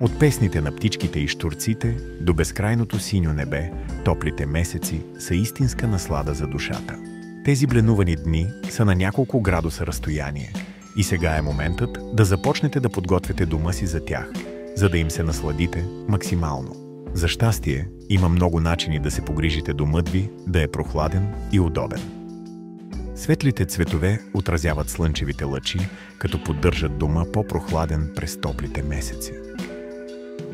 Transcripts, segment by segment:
От песните на птичките и щурците до безкрайното синьо небе, топлите месеци са истинска наслада за душата. Тези бленувани дни са на няколко градуса разстояние и сега е моментът да започнете да подготвяте дома си за тях, за да им се насладите максимално. За щастие, има много начини да се погрижите домът ви да е прохладен и удобен. Светлите цветове отразяват слънчевите лъчи, като поддържат дома по-прохладен през топлите месеци.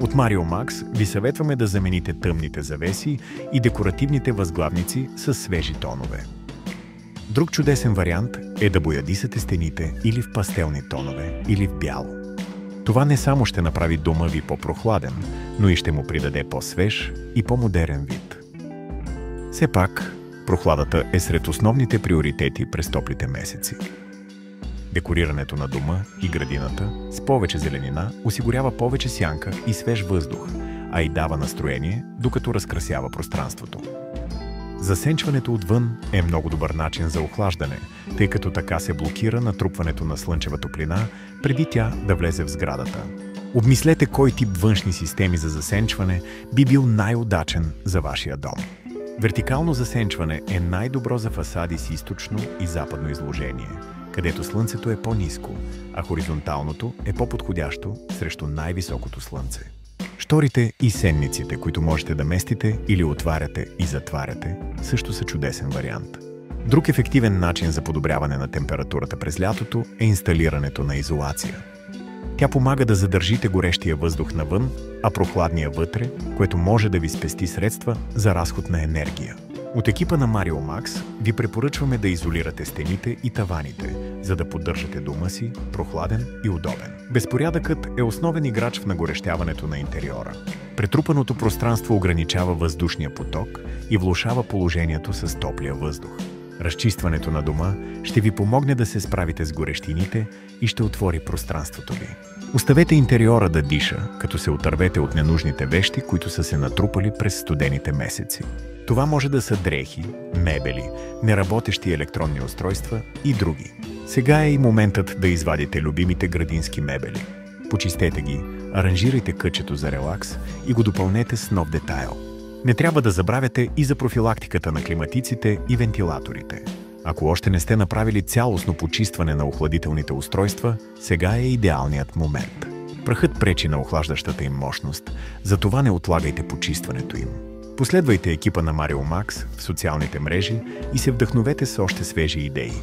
От Марио Макс ви съветваме да замените тъмните завеси и декоративните възглавници с свежи тонове. Друг чудесен вариант е да боядисате стените или в пастелни тонове, или в бяло. Това не само ще направи дома ви по-прохладен, но и ще му придаде по-свеж и по-модерен вид. Все пак, прохладата е сред основните приоритети през топлите месеци. Декорирането на дома и градината с повече зеленина осигурява повече сянка и свеж въздух, а и дава настроение, докато разкрасява пространството. Засенчването отвън е много добър начин за охлаждане, тъй като така се блокира натрупването на слънчева топлина, преди тя да влезе в сградата. Обмислете кой тип външни системи за засенчване би бил най-удачен за вашия дом. Вертикално засенчване е най-добро за фасади с източно и западно изложение, където слънцето е по-ниско, а хоризонталното е по-подходящо срещу най-високото слънце. Шторите и сенниците, които можете да местите или отваряте и затваряте, също са чудесен вариант. Друг ефективен начин за подобряване на температурата през лятото е инсталирането на изолация. Тя помага да задържите горещия въздух навън, а прохладния вътре, което може да ви спести средства за разход на енергия. От екипа на Марио Макс ви препоръчваме да изолирате стените и таваните, за да поддържате дома си прохладен и удобен. Безпорядъкът е основен играч в нагорещяването на интериора. Претрупаното пространство ограничава въздушния поток и влошава положението с топлия въздух. Разчистването на дома ще ви помогне да се справите с горещините и ще отвори пространството ви. Оставете интериора да диша, като се отървете от ненужните вещи, които са се натрупали през студените месеци. Това може да са дрехи, мебели, неработещи електронни устройства и други. Сега е и моментът да извадите любимите градински мебели. Почистете ги, аранжирайте кътчето за релакс и го допълнете с нов детайл. Не трябва да забравяте и за профилактиката на климатиците и вентилаторите. Ако още не сте направили цялостно почистване на охладителните устройства, сега е идеалният момент. Прахът пречи на охлаждащата им мощност, затова не отлагайте почистването им. Последвайте екипа на Марио Макс в социалните мрежи и се вдъхновете с още свежи идеи.